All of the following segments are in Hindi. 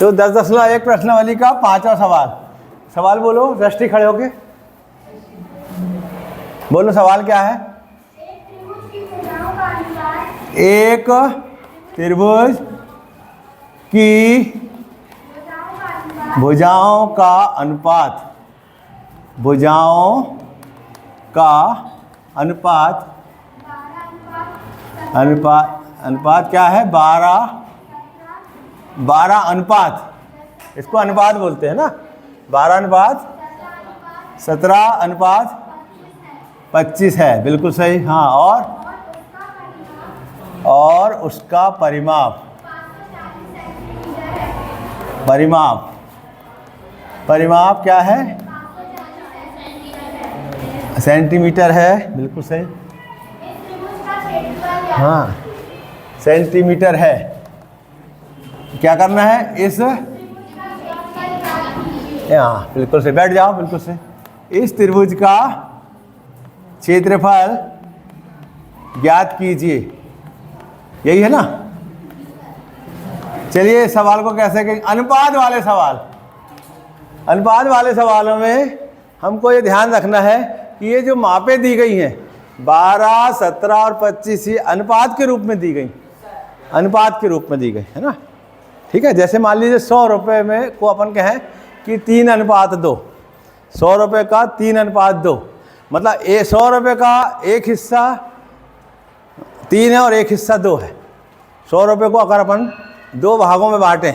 तो 10.1 प्रश्नावली का 5वां सवाल। सवाल बोलो, दृष्टि खड़े होके बोलो, सवाल क्या है? एक त्रिभुज की भुजाओं का अनुपात, भुजाओं का अनुपात, अनुपात क्या है? 12 अनुपात, इसको अनुपात बोलते हैं ना, 12 अनुपात 17 अनुपात 25 है, बिल्कुल सही। हाँ, और उसका परिमाप, परिमाप क्या है? सेंटीमीटर है, बिल्कुल सही। हाँ, सेंटीमीटर है। क्या करना है? इस, हाँ बिल्कुल सही, बैठ जाओ, बिल्कुल सही। इस त्रिभुज का क्षेत्रफल ज्ञात कीजिए, यही है ना। चलिए सवाल को कैसे करेंगे? अनुपात वाले सवाल, अनुपात वाले सवालों में हमको ये ध्यान रखना है कि ये जो मापें दी गई हैं 12, 17 और 25 ये अनुपात के रूप में दी गई, अनुपात के रूप में दी गई है ना। ठीक है, जैसे मान लीजिए 100 रुपये में को अपन कहें कि 3:2, 100 रुपये का 3:2, मतलब 100 रुपये का एक हिस्सा 3 है और एक हिस्सा 2 है। 100 रुपये को अगर अपन 2 भागों में बांटें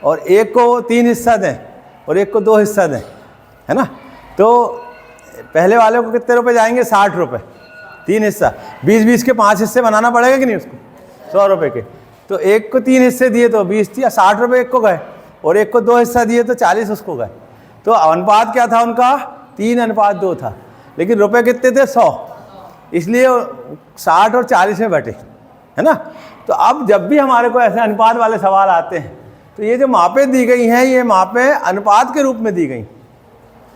और एक को 3 हिस्सा दें और एक को 2 हिस्सा दें, है ना, तो पहले वाले को कितने रुपए जाएंगे? 60 रुपये, 3 हिस्सा, 20-20 के 5 हिस्से बनाना पड़ेगा कि नहीं उसको, 100 रुपये के। तो एक को 3 हिस्से दिए तो 20 थी, 60 रुपये एक को गए, और एक को 2 हिस्सा दिए तो 40 उसको गए। तो अनुपात क्या था उनका? 3:2 था, लेकिन रुपए कितने थे? 100, इसलिए 60 और 40 में बटे, है ना। तो अब जब भी हमारे को ऐसे अनुपात वाले सवाल आते हैं तो ये जो मापें दी गई हैं, ये मापें अनुपात के रूप में दी गई,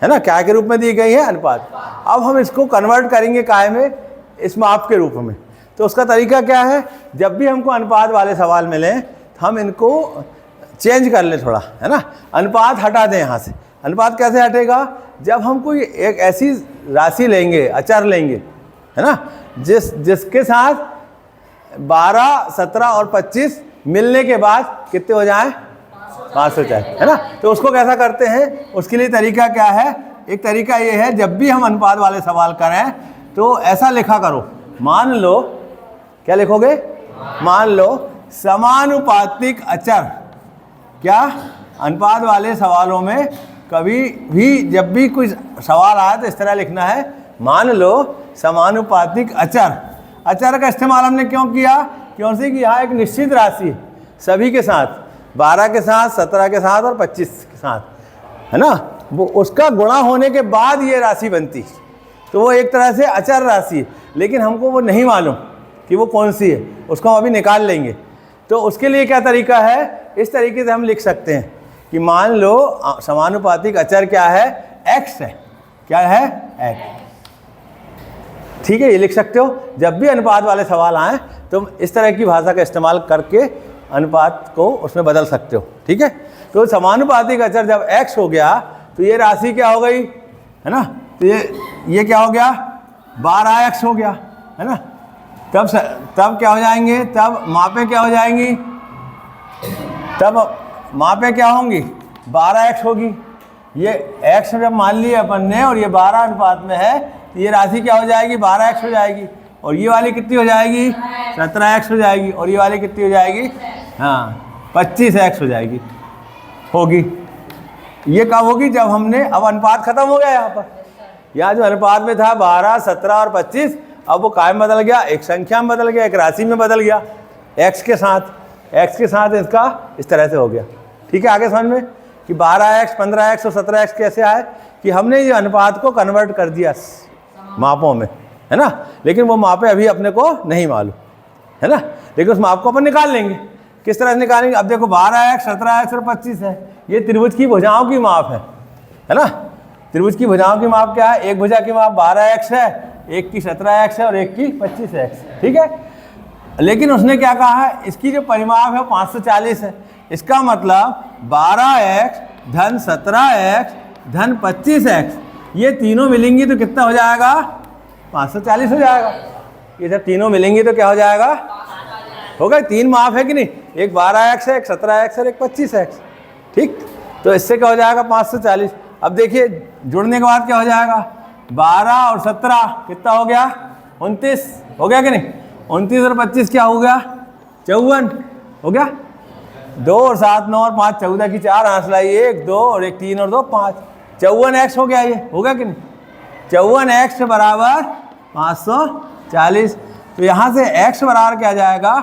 है ना। क्या के रूप में दी गई है? अनुपात। अब हम इसको कन्वर्ट करेंगे काय में? इस माप के रूप में। तो उसका तरीका क्या है? जब भी हमको अनुपात वाले सवाल मिलें तो हम इनको चेंज कर लें थोड़ा, है ना। अनुपात हटा दें यहाँ से। अनुपात कैसे हटेगा? जब हम कोई एक ऐसी राशि लेंगे, अचर लेंगे, है ना, जिसके साथ 12, 17 और 25 मिलने के बाद कितने हो जाएं? 5 हो जाए, है ना। तो उसको कैसा करते हैं? उसके लिए तरीका क्या है? एक तरीका ये है, जब भी हम अनुपात वाले सवाल करें तो ऐसा लिखा करो, मान लो, क्या लिखोगे? मान लो समानुपातिक अचर। क्या? अनुपात वाले सवालों में कभी भी जब भी कोई सवाल आए तो इस तरह लिखना है, मान लो समानुपातिक अचर। अचर का इस्तेमाल हमने क्यों किया? क्योंकि कि यहाँ एक निश्चित राशि है सभी के साथ, 12 के साथ, 17 के साथ और 25 के साथ, है ना, वो उसका गुणा होने के बाद ये राशि बनती, तो वो एक तरह से अचर राशि है। लेकिन हमको वो नहीं मालूम कि वो कौन सी है, उसको हम अभी निकाल लेंगे। तो उसके लिए क्या तरीका है? इस तरीके से हम लिख सकते हैं कि मान लो समानुपातिक अचर क्या है? x है। क्या है? x। ठीक है, ये लिख सकते हो। जब भी अनुपात वाले सवाल आए तो इस तरह की भाषा का इस्तेमाल करके अनुपात को उसमें बदल सकते हो। ठीक है, तो समानुपातिक अचर जब x हो गया तो ये राशि क्या हो गई, है ना, तो ये क्या हो गया? 12x हो गया, है ना। तब क्या हो जाएंगे? तब मापें क्या हो जाएंगी? तब मापें क्या होंगी? 12x होगी। ये x जब मान लिया अपन ने और ये 12 अनुपात में है तो ये राशि क्या हो जाएगी? 12x हो जाएगी। और ये वाली कितनी हो जाएगी? 17x हो जाएगी। और ये वाली कितनी हो जाएगी? हाँ, 25x हो जाएगी, होगी। ये कब होगी? जब हमने, अब अनुपात खत्म हो गया यहाँ पर। यहाँ जो अनुपात में था 12, 17 और 25, अब वो कायम बदल गया, एक संख्या में बदल गया, एक राशि में बदल गया, x के साथ इसका इस तरह से हो गया। ठीक है, आगे समझ में कि 12x, 15x और 17x कैसे आए कि हमने ये अनुपात को कन्वर्ट कर दिया मापों में, है ना। लेकिन वो मापें अभी अपने को नहीं मालूम, है ना, लेकिन उस माप को अपन निकाल लेंगे। किस तरह से निकालेंगे? अब देखो 12x, 17x और 25 है, ये त्रिभुज की भुजाओं की माप है ना। त्रिभुज की भुजाओं की माप क्या है? एक भुजा की माप 12x है, एक की 17x है और एक की 25x। ठीक है, लेकिन उसने क्या कहा है? इसकी जो परिमाप है 540 है। इसका मतलब 12x धन 17x धन 25x, ये तीनों मिलेंगी तो कितना हो जाएगा? 540 हो जाएगा। ये जब तीनों मिलेंगी तो क्या हो जाएगा? हो गए, तीन माप है कि नहीं, एक 12x है, एक 17x और एक 25x। ठीक, तो इससे क्या हो जाएगा? 540। अब देखिए जुड़ने के बाद क्या हो जाएगा? 12 और 17 कितना हो गया? 29 हो गया कि नहीं? 29 और 25 क्या हो गया? 54 हो गया। 2 और 7 9 और 5 14 की 4 आंस लाई, 1 2 और 1 3 और 2 5, 54x हो गया। ये हो गया कि नहीं? 54x बराबर 540। तो यहाँ से x बराबर क्या जाएगा?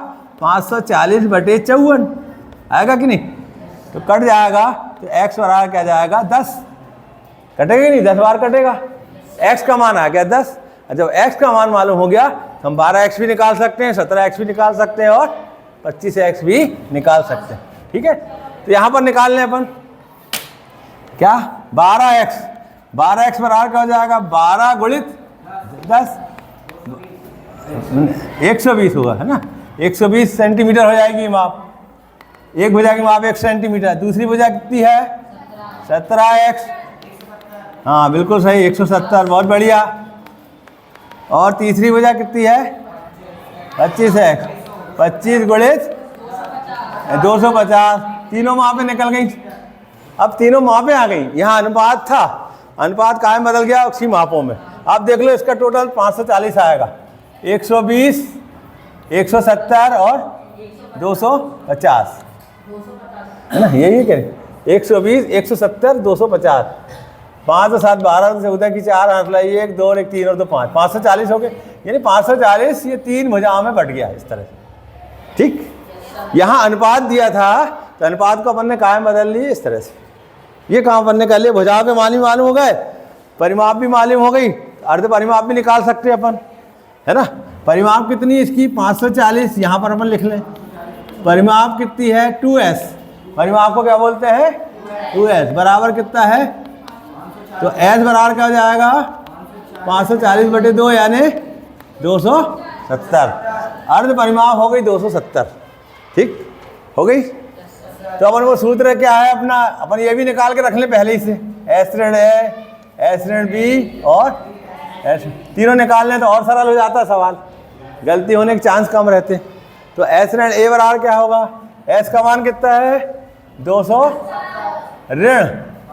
540/54 आएगा कि नहीं? तो कट जाएगा, तो x बराबर क्या जाएगा? 10। कटेगा कि नहीं? 10 बार कटेगा। x का मान आ गया 10। जब x का मान मालूम हो गया तो हम 12x भी निकाल सकते हैं, 17x भी निकाल सकते हैं और 25x भी निकाल सकते हैं। ठीक है, तो यहाँ पर निकाल लें अपन क्या? 12x बराबर क्या हो जाएगा? 12 गुणित 10, 120 होगा, है ना? 120 सेंटीमीटर हो जाएगी माप। एक भुजा की माप 1 सेंटीमीटर। दूसरी भुजा कितनी है? 17x। हाँ बिल्कुल सही, 170, बहुत बढ़िया। और तीसरी भुजा कितनी है? 25x। 25 गुणित 250। तीनों मापें निकल गई। अब तीनों मापें आ गई। यहाँ अनुपात था, अनुपात कायम बदल गया उसी मापों में। आप देख लो, इसका टोटल 540 आएगा। 120, 170 और 250, है ना? यही करें, 120, 170, 250। 5 और 7 12, 14 की 4 आंस लाई, 1 2 और 1 3 और 2 5, 540 हो गए। यानी 540 ये 3 भुजाओं में बट गया इस तरह से। ठीक, यहाँ अनुपात दिया था तो अनुपात को अपन ने कायम बदल ली इस तरह से। ये काम अपन ने कर लिया। भुजाओं के मान भी मालूम हो गए, परिमाप भी मालूम हो गई, अर्ध परिमाप भी निकाल सकते हैं अपन, है ना? परिमाप कितनी है इसकी? 540। यहाँ पर अपन लिख लें। परिमाप कितनी है? 2s। परिमाप को क्या बोलते हैं? 2s बराबर कितना है? तो s बराबर क्या हो जाएगा? 540/2 यानी 270। अर्ध परिमाप हो गई 270। ठीक हो गई। तो अपन वो सूत्र क्या है अपना, अपन ये भी निकाल के रख लें पहले ही से। s ऋण a, s ऋण b और s, तीनों निकाल लें तो और सरल हो जाता है सवाल, गलती होने के चांस कम रहते। तो s ऋण a बराबर क्या होगा? s का मान कितना है? 200 ऋण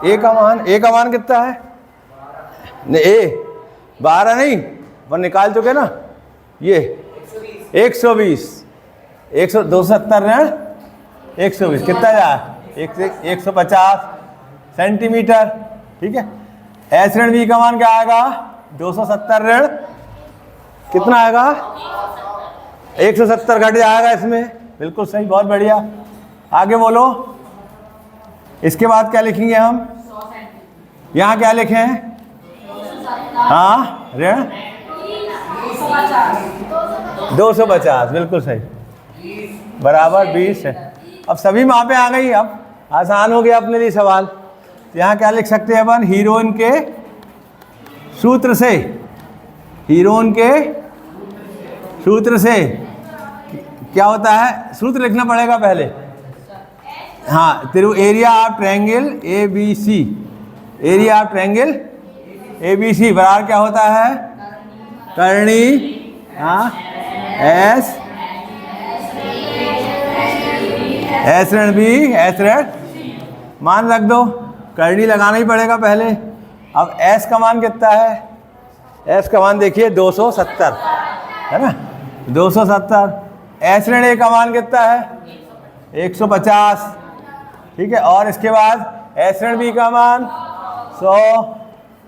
a का मान कितना है? a 12 नहीं, अपन निकाल चुके ना। ये 120, 270 ऋण 120 कितना जाए? 150 सेंटीमीटर। ठीक है, s ऋण b का मान क्या आएगा? 270 ऋण कितना आएगा? 170 घट जाएगा इसमें। बिल्कुल सही, बहुत बढ़िया। आगे बोलो, इसके बाद क्या लिखेंगे हम? यहाँ क्या लिखें? हाँ, ऋण 250, बिल्कुल सही, बराबर 20 है। अब सभी मापें आ गई, अब आसान हो गया अपने लिए सवाल। तो यहाँ क्या लिख सकते हैं अपन? हीरोइन के सूत्र से, हीरोइन के सूत्र से क्या होता है? सूत्र लिखना पड़ेगा पहले। हाँ, area of triangle ABC, area of triangle ABC बराबर क्या होता है? कर्णी, हाँ, S ऋण B, S ऋण, मान रख दो। कर्णी लगाना ही पड़ेगा पहले। अब S का मान कितना है? S का मान देखिए 270, है ना? 270। S ऋण A का मान कितना है? 150। ठीक है, और इसके बाद S ऋण B का मान 100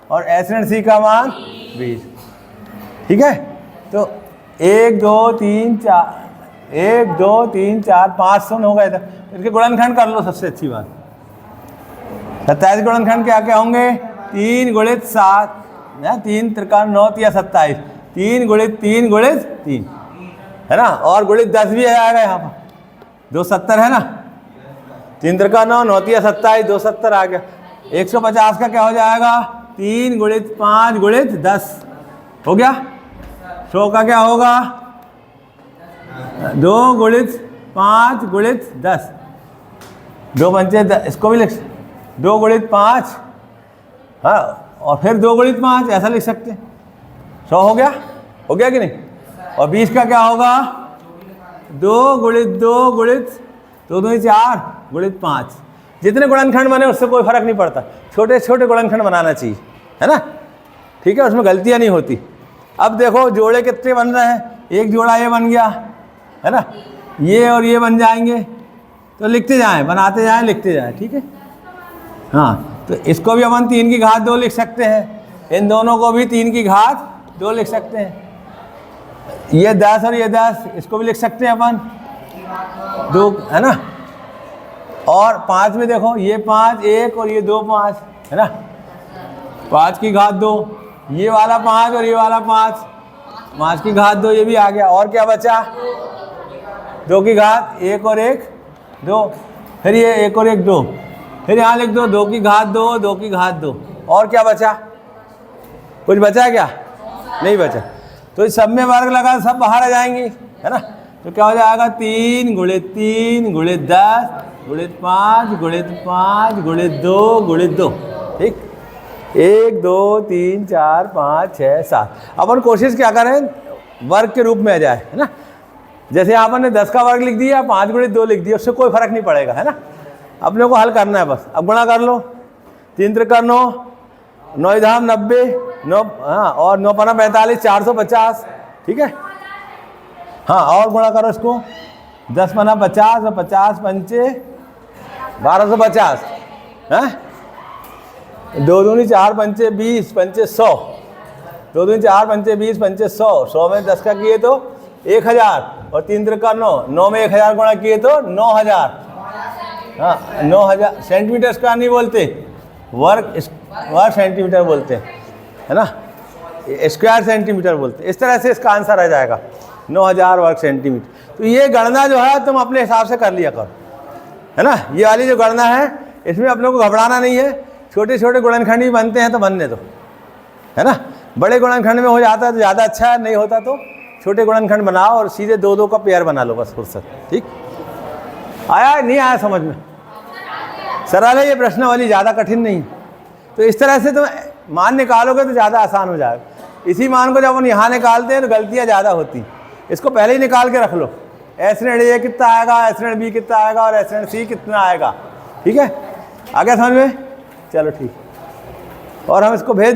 और S ऋण C का मान 20। ठीक है, तो 1 2 3 4, 1 2 3 4 500 हो गए थे। इनके गुणनखंड कर लो, सबसे अच्छी बात। 27 गुणनखंड क्या क्या होंगे? 3 गुणित 7, 3 त्रिकाल 9 या 27, 3 गुणित 3 गुणित 3, है ना? और गुणित 10 भी आएगा यहाँ पर, 270 है ना? 3 त्रिकाल 9, 9 या 27, 270 आ गया। 150 का क्या हो जाएगा? 3 गुणित 5 गुणित 10 हो गया। 100 का क्या होगा? 2 गुणित 5 गुणित 10, 2 पंचे इसको भी लिख 2 गुणित 5, हाँ, और फिर 2 गुणित 5 ऐसा लिख सकते हैं। 100 हो गया कि नहीं? और 20 का क्या होगा? 2 गुणित 2 गुणित 2 दूनी 4 गुणित 5। जितने गुणनखंड बने उससे कोई फर्क नहीं पड़ता, छोटे छोटे गुणनखंड बनाना चाहिए, है ना? ठीक है, उसमें गलतियाँ नहीं होती। अब देखो जोड़े कितने बन रहे हैं, एक जोड़ा ये बन गया, है ना, ये और ये बन जाएंगे, तो लिखते जाएं, बनाते जाएं, लिखते जाएं, ठीक है। हाँ, तो इसको भी अपन 3 की घात 2 लिख सकते हैं, इन दोनों को भी 3 की घात 2 लिख सकते हैं। ये 10 और ये 10, इसको भी लिख सकते हैं अपन 2, है ना। और 5 में देखो, ये 5 1 और ये 2 5, है ना, 5 की घात 2, ये वाला 5 और ये वाला 5 की घात 2, ये भी आ गया। और क्या बचा? 2 की घात 1 और 1 2, फिर ये 1 और 1 2, फिर यहाँ लिख दो 2 की घात 2 2 की घात 2। और क्या बचा? कुछ बचा है क्या? नहीं बचा। तो इस सब में वर्ग लगा, सब बाहर आ जाएंगी, है ना। तो क्या हो जाएगा? 3 गुणित 3 गुणित 10 गुणित 5 गुणित 5 गुणित 2 गुणित 2, ठीक। 1 2 3 4 5 6 7। अपन कोशिश क्या करें, वर्ग के रूप में आ जाए, है ना। जैसे अपन ने 10 का वर्ग लिख दिया, 5 गुणित 2 लिख दिया, उससे कोई फर्क नहीं पड़ेगा, है ना। अपने को हल करना है बस। अब गुणा कर लो, 3 त्रिक 9, 9 धाम 90, 9, हाँ, और 9 पना 45, 450, ठीक है। हाँ, और गुणा करो इसको, 10 पना 50 और 50 पंचे 1250, हैं। 2 दूनी 4 पंचे 20 पंचे 100, 2 दूनी 4 पंचे 20 पंचे 100, 100 में 10 का किए तो 1000, और 3 त्रिक 9, 9 में 1000 गुणा किए तो 9000, हाँ, 9000 सेंटीमीटर स्क्वायर नहीं बोलते, वर्ग सेंटीमीटर बोलते हैं, है ना, स्क्वायर सेंटीमीटर बोलते हैं। इस तरह से इसका आंसर आ जाएगा 9000 वर्ग सेंटीमीटर। तो ये गणना जो है तुम अपने हिसाब से कर लिया करो, है ना। ये वाली जो गणना है इसमें अपने को घबराना नहीं है, छोटे छोटे गुणनखंड भी बनते हैं तो बनने दो, है ना। बड़े गुणनखंड में हो जाता है तो ज़्यादा अच्छा है, नहीं होता तो छोटे गुणनखंड बनाओ और सीधे 2 2 का पेयर बना लो बस, फुर्सत, ठीक। आया नहीं आया समझ में? सरल है ये प्रश्न वाली, ज़्यादा कठिन नहीं। तो इस तरह से तुम मान निकालोगे तो ज़्यादा आसान हो जाएगा। इसी मान को जब हम यहाँ निकालते हैं तो गलतियाँ ज़्यादा होती, इसको पहले ही निकाल के रख लो। एस ऋण ए कितना आएगा, एस ऋण बी कितना आएगा और एस ऋण सी कितना आएगा, ठीक है। आ गया समझ में? चलो ठीक, और हम इसको भेज दें।